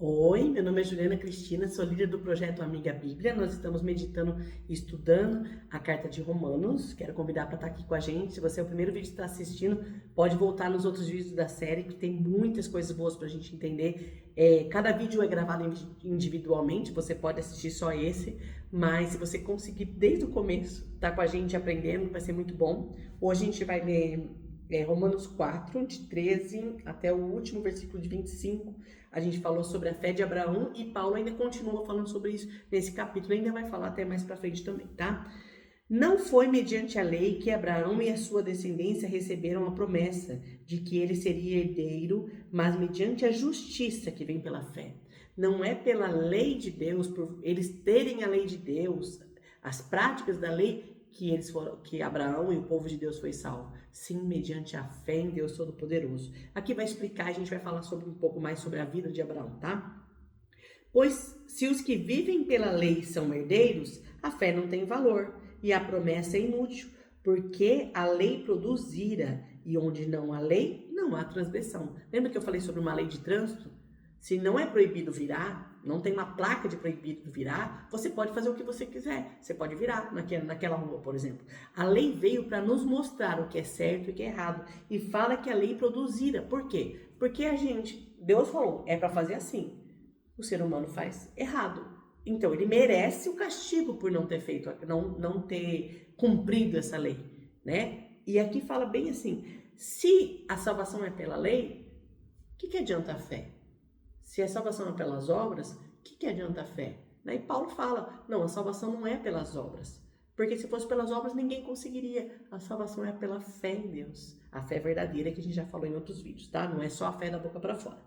Oi, meu nome é Juliana Cristina, sou líder do projeto Amiga Bíblia. Nós estamos meditando e estudando a carta de Romanos. Quero convidar para estar aqui com a gente. Se você é o primeiro vídeo que está assistindo, pode voltar nos outros vídeos da série, que tem muitas coisas boas para a gente entender. Cada vídeo é gravado individualmente, você pode assistir só esse, mas se você conseguir desde o começo estar com a gente aprendendo, vai ser muito bom. Hoje a gente vai ler Romanos 4, de 13 até o último versículo de 25. A gente falou sobre a fé de Abraão e Paulo ainda continua falando sobre isso nesse capítulo, ainda vai falar até mais para frente também, tá? Não foi mediante a lei que Abraão e a sua descendência receberam a promessa de que ele seria herdeiro, mas mediante a justiça que vem pela fé. Não é pela lei de Deus, por eles terem a lei de Deus, as práticas da lei, que Abraão e o povo de Deus foi salvo. Sim, mediante a fé em Deus Todo-Poderoso. Aqui vai explicar, a gente vai falar um pouco mais sobre a vida de Abraão, tá? Pois se os que vivem pela lei são herdeiros, a fé não tem valor e a promessa é inútil, porque a lei produz ira e onde não há lei, não há transgressão. Lembra que eu falei sobre uma lei de trânsito? Se não é proibido virar, não tem uma placa de proibido virar, você pode fazer o que você quiser. Você pode virar naquela rua, por exemplo. A lei veio para nos mostrar o que é certo e o que é errado. E fala que a lei produz ira. Por quê? Porque Deus falou, é para fazer assim. O ser humano faz errado. Então, ele merece o castigo por não ter feito, não ter cumprido essa lei, né? E aqui fala bem assim, se a salvação é pela lei, o que adianta a fé? Se a salvação é pelas obras, o que adianta a fé? E Paulo fala, não, a salvação não é pelas obras. Porque se fosse pelas obras, ninguém conseguiria. A salvação é pela fé em Deus. A fé verdadeira que a gente já falou em outros vídeos, tá? Não é só a fé da boca para fora.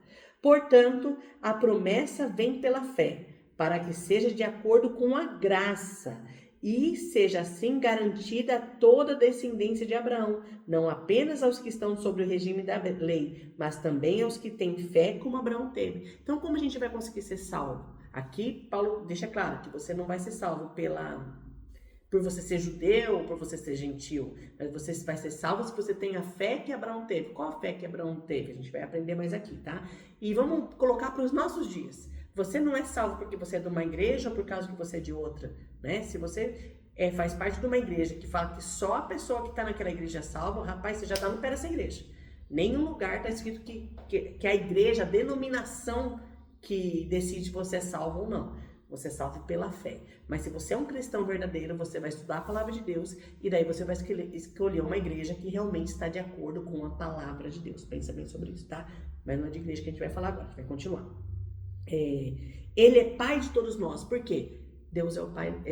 Portanto, a promessa vem pela fé, para que seja de acordo com a graça e seja assim garantida toda a descendência de Abraão, não apenas aos que estão sobre o regime da lei, mas também aos que têm fé como Abraão teve. Então, como a gente vai conseguir ser salvo? Aqui, Paulo deixa claro que você não vai ser salvo por você ser judeu ou por você ser gentil, mas você vai ser salvo se você tem a fé que Abraão teve. Qual a fé que Abraão teve? A gente vai aprender mais aqui, tá? E vamos colocar para os nossos dias. Você não é salvo porque você é de uma igreja ou por causa que você é de outra, né? Se você faz parte de uma igreja que fala que só a pessoa que está naquela igreja é salva, rapaz, você já está no pé dessa igreja. Nenhum lugar está escrito que a igreja, a denominação que decide se você é salvo ou não. Você é salvo pela fé. Mas se você é um cristão verdadeiro, você vai estudar a palavra de Deus e daí você vai escolher uma igreja que realmente está de acordo com a palavra de Deus. Pensa bem sobre isso, tá? Mas não é de igreja que a gente vai falar agora, a gente vai continuar. Ele é pai de todos nós. Por quê? Deus é o pai,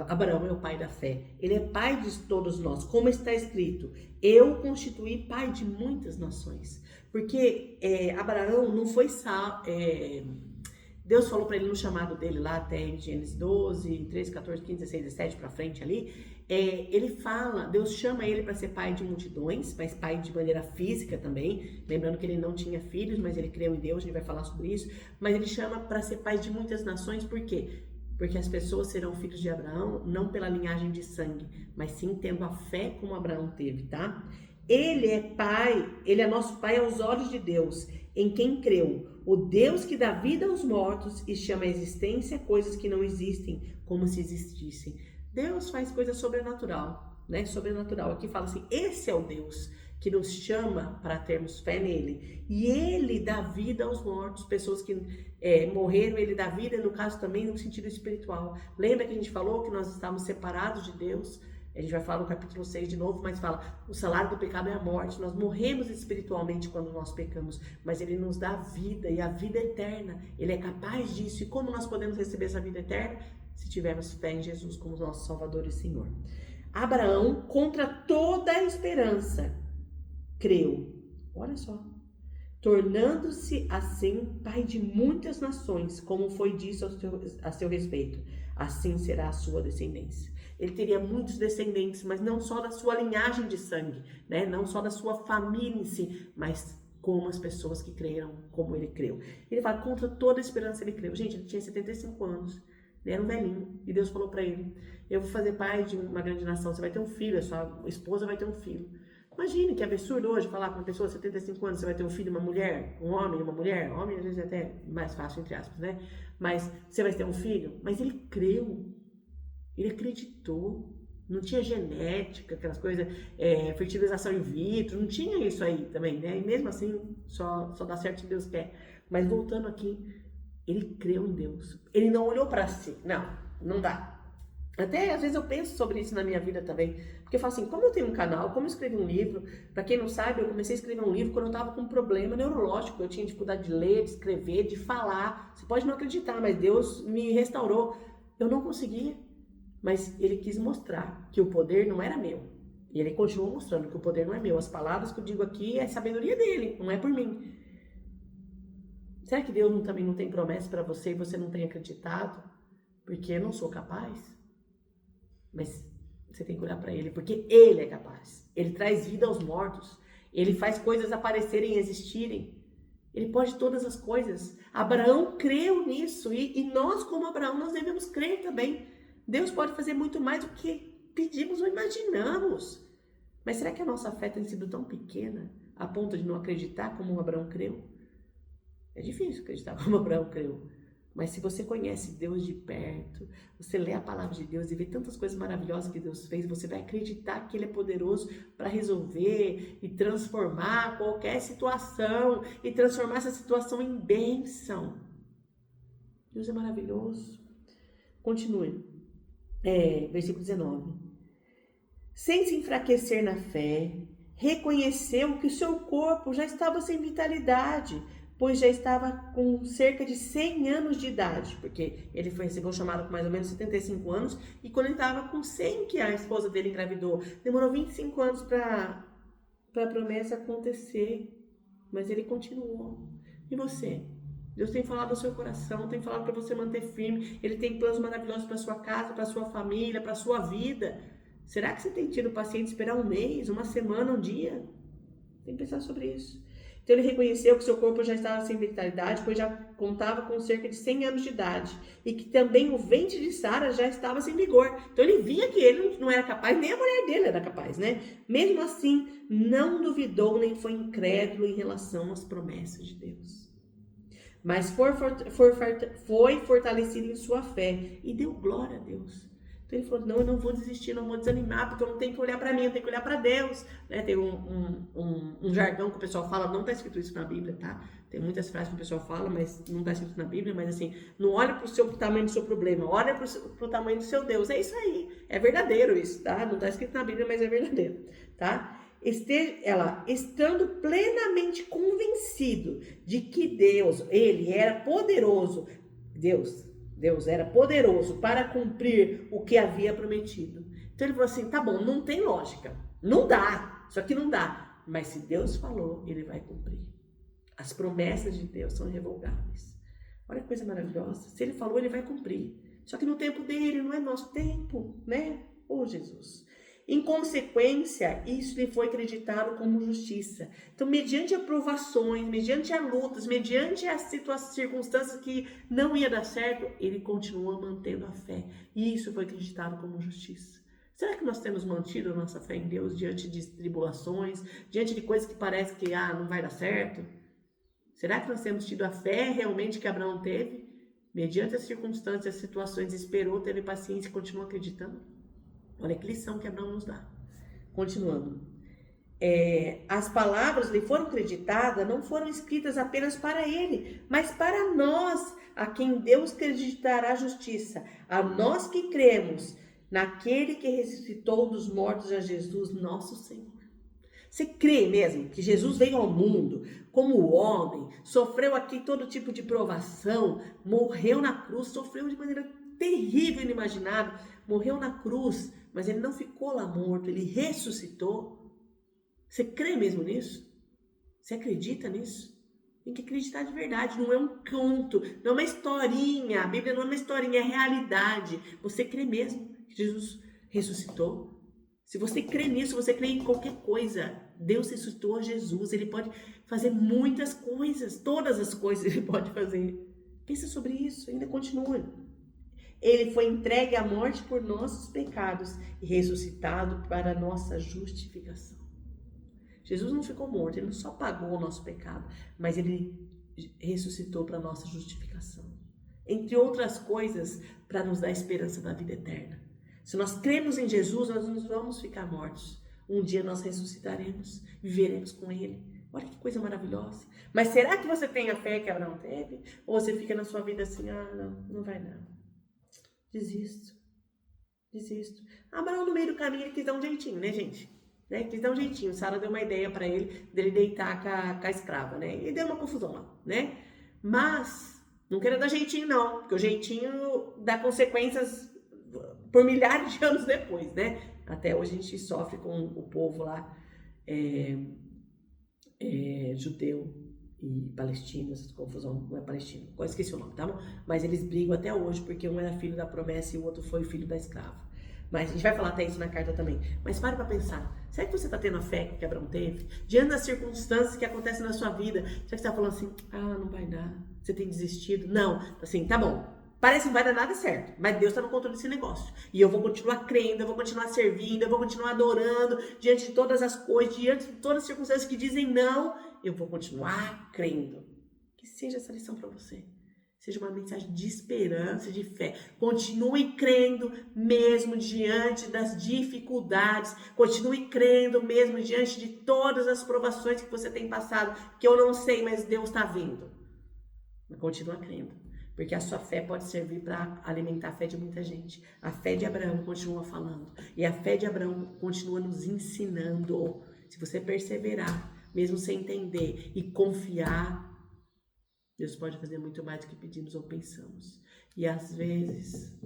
Abraão é o pai da fé. Ele é pai de todos nós. Como está escrito, eu constituí pai de muitas nações. Porque Abraão não foi salvo. Deus falou para ele no chamado dele lá, até em Gênesis 12, 13, 14, 15, 16, 17 para frente ali, ele fala, Deus chama ele para ser pai de multidões, mas pai de maneira física também, lembrando que ele não tinha filhos, mas ele creu em Deus, a gente vai falar sobre isso, mas ele chama para ser pai de muitas nações, por quê? Porque as pessoas serão filhos de Abraão, não pela linhagem de sangue, mas sim tendo a fé como Abraão teve, tá? Ele é pai, ele é nosso pai aos olhos de Deus, em quem creu, o Deus que dá vida aos mortos e chama a existência coisas que não existem, como se existissem. Deus faz coisa sobrenatural, né? Sobrenatural. Aqui fala assim, esse é o Deus que nos chama para termos fé nele. E ele dá vida aos mortos, pessoas que morreram, ele dá vida, no caso também no sentido espiritual. Lembra que a gente falou que nós estávamos separados de Deus? A gente vai falar no capítulo 6 de novo, mas fala, o salário do pecado é a morte. Nós morremos espiritualmente quando nós pecamos, mas ele nos dá vida e a vida eterna. Ele é capaz disso. E como nós podemos receber essa vida eterna? Se tivermos fé em Jesus como nosso Salvador e Senhor. Abraão, contra toda a esperança, creu. Olha só. Tornando-se assim pai de muitas nações, como foi dito a seu respeito. Assim será a sua descendência. Ele teria muitos descendentes, mas não só da sua linhagem de sangue, né? Não só da sua família em si, mas como as pessoas que creram, como ele creu. Ele fala, contra toda esperança ele creu. Gente, ele tinha 75 anos, ele era um velhinho, e Deus falou para ele, eu vou fazer pai de uma grande nação, você vai ter um filho, a sua esposa vai ter um filho. Imagine que absurdo hoje falar para uma pessoa de 75 anos, você vai ter um filho e uma mulher, um homem e uma mulher. Homem às vezes é até mais fácil, entre aspas, né? Mas você vai ter um filho. Mas ele creu, ele acreditou. Não tinha genética, aquelas coisas, fertilização in vitro, não tinha isso aí também, né? E mesmo assim, só dá certo se Deus quer. Mas voltando aqui, ele creu em Deus. Ele não olhou para si. Não dá. Até às vezes eu penso sobre isso na minha vida também. Porque eu falo assim, como eu tenho um canal, como eu escrevi um livro, para quem não sabe, eu comecei a escrever um livro quando eu estava com um problema neurológico. Eu tinha dificuldade de ler, de escrever, de falar. Você pode não acreditar, mas Deus me restaurou. Eu não conseguia. Mas ele quis mostrar que o poder não era meu. E ele continuou mostrando que o poder não é meu. As palavras que eu digo aqui é sabedoria dele, não é por mim. Será que Deus também não tem promessa para você e você não tem acreditado? Porque eu não sou capaz. Mas você tem que olhar para ele, porque ele é capaz. Ele traz vida aos mortos. Ele faz coisas aparecerem e existirem. Ele pode todas as coisas. Abraão creu nisso. E nós, como Abraão, nós devemos crer também. Deus pode fazer muito mais do que pedimos ou imaginamos. Mas será que a nossa fé tem sido tão pequena a ponto de não acreditar como Abraão creu? É difícil acreditar como Abraão creu. Mas se você conhece Deus de perto, você lê a palavra de Deus e vê tantas coisas maravilhosas que Deus fez, você vai acreditar que Ele é poderoso para resolver e transformar qualquer situação e transformar essa situação em bênção. Deus é maravilhoso. Continue. Versículo 19. Sem se enfraquecer na fé, reconheceu que o seu corpo já estava sem vitalidade, pois já estava com cerca de 100 anos de idade, porque ele recebeu um chamado com mais ou menos 75 anos, e quando ele estava com 100 que a esposa dele engravidou, demorou 25 anos para a promessa acontecer, mas ele continuou. E você? Deus tem falado ao seu coração, tem falado para você manter firme, Ele tem planos maravilhosos para sua casa, para sua família, para sua vida. Será que você tem tido paciência de esperar um mês, uma semana, um dia? Tem que pensar sobre isso. Então ele reconheceu que seu corpo já estava sem vitalidade, pois já contava com cerca de 100 anos de idade, e que também o ventre de Sara já estava sem vigor. Então ele via que ele não era capaz, nem a mulher dele era capaz, né? Mesmo assim, não duvidou nem foi incrédulo em relação às promessas de Deus. Mas foi fortalecido em sua fé e deu glória a Deus. Então ele falou, não, eu não vou desistir, não vou desanimar, porque eu não tenho que olhar para mim, eu tenho que olhar para Deus. Né? Tem um jargão que o pessoal fala, não está escrito isso na Bíblia, tá? Tem muitas frases que o pessoal fala, mas não está escrito na Bíblia, mas assim, não olha para o tamanho do seu problema, olha para o tamanho do seu Deus. É isso aí, é verdadeiro isso, tá? Não está escrito na Bíblia, mas é verdadeiro, tá? Estando plenamente convencido de que Deus, Ele era poderoso, Deus era poderoso para cumprir o que havia prometido. Então ele falou assim, tá bom, não tem lógica, não dá, isso aqui não dá, mas se Deus falou, Ele vai cumprir. As promessas de Deus são irrevogáveis. Olha que coisa maravilhosa, se Ele falou, Ele vai cumprir. Só que no tempo dele, não é nosso tempo, né? Ô Jesus. Em consequência, isso lhe foi acreditado como justiça. Então, mediante aprovações, mediante as lutas, mediante as circunstâncias que não ia dar certo, ele continuou mantendo a fé. E isso foi acreditado como justiça. Será que nós temos mantido a nossa fé em Deus diante de tribulações, diante de coisas que parece que não vai dar certo? Será que nós temos tido a fé realmente que Abraão teve? Mediante as circunstâncias, as situações, esperou, teve paciência e continuou acreditando? Olha que lição que Abraão nos dá. Continuando. As palavras lhe foram acreditadas, não foram escritas apenas para ele, mas para nós, a quem Deus acreditará a justiça. A nós que cremos naquele que ressuscitou dos mortos, a Jesus, nosso Senhor. Você crê mesmo que Jesus veio ao mundo como homem, sofreu aqui todo tipo de provação, morreu na cruz, sofreu de maneira terrível e inimaginável, morreu na cruz, mas ele não ficou lá morto, ele ressuscitou. Você crê mesmo nisso? Você acredita nisso? Tem que acreditar de verdade, não é um conto, não é uma historinha, a Bíblia não é uma historinha, é realidade. Você crê mesmo que Jesus ressuscitou? Se você crê nisso, você crê em qualquer coisa. Deus ressuscitou a Jesus, Ele pode fazer muitas coisas, todas as coisas Ele pode fazer. Pensa sobre isso, ainda continua. Ele foi entregue à morte por nossos pecados e ressuscitado para a nossa justificação. Jesus não ficou morto, ele não só pagou o nosso pecado, mas ele ressuscitou para nossa justificação. Entre outras coisas, para nos dar esperança da vida eterna. Se nós cremos em Jesus, nós não vamos ficar mortos. Um dia nós ressuscitaremos, viveremos com ele. Olha que coisa maravilhosa. Mas será que você tem a fé que Abraão teve? Ou você fica na sua vida assim, não vai não. Desisto. Abraão no meio do caminho ele quis dar um jeitinho, né, gente? Né? Quis dar um jeitinho. Sara deu uma ideia para ele dele deitar com a escrava, né? E deu uma confusão lá, né? Mas não queria dar jeitinho não, porque o jeitinho dá consequências por milhares de anos depois, né? Até hoje a gente sofre com o povo lá judeu e palestino, essa confusão, não é palestino, eu esqueci o nome, tá bom? Mas eles brigam até hoje porque um era filho da promessa e o outro foi filho da escrava. Mas a gente vai falar até isso na carta também. Mas pare para pensar, será que você está tendo a fé que Abraão teve? Diante das circunstâncias que acontecem na sua vida, será que você está falando assim, não vai dar, você tem desistido? Não, assim, tá bom. Parece que não vai dar nada certo, mas Deus está no controle desse negócio. E eu vou continuar crendo, eu vou continuar servindo, eu vou continuar adorando, diante de todas as coisas, diante de todas as circunstâncias que dizem não, eu vou continuar crendo. Que seja essa lição para você. Seja uma mensagem de esperança, de fé. Continue crendo mesmo diante das dificuldades. Continue crendo mesmo diante de todas as provações que você tem passado, que eu não sei, mas Deus está vendo. Mas continua crendo. Porque a sua fé pode servir para alimentar a fé de muita gente. A fé de Abraão continua falando. E a fé de Abraão continua nos ensinando. Se você perseverar, mesmo sem entender, e confiar, Deus pode fazer muito mais do que pedimos ou pensamos. E às vezes,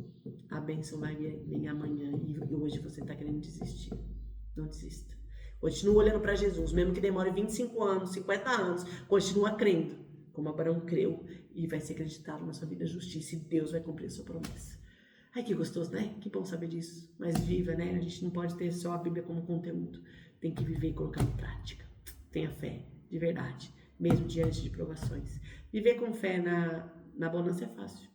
a bênção vai vir amanhã e hoje você está querendo desistir. Não desista. Continua olhando para Jesus, mesmo que demore 25 anos, 50 anos, continua crendo. Como Abraão creu, e vai ser acreditado na sua vida a justiça, e Deus vai cumprir a sua promessa. Ai, que gostoso, né? Que bom saber disso. Mas viva, né? A gente não pode ter só a Bíblia como conteúdo. Tem que viver e colocar em prática. Tenha fé, de verdade, mesmo diante de provações. Viver com fé na bonança é fácil.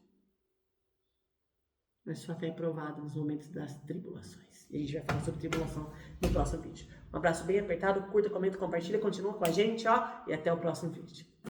Mas sua fé é provada nos momentos das tribulações. E a gente vai falar sobre tribulação no próximo vídeo. Um abraço bem apertado, curta, comenta, compartilha, continua com a gente, ó, e até o próximo vídeo.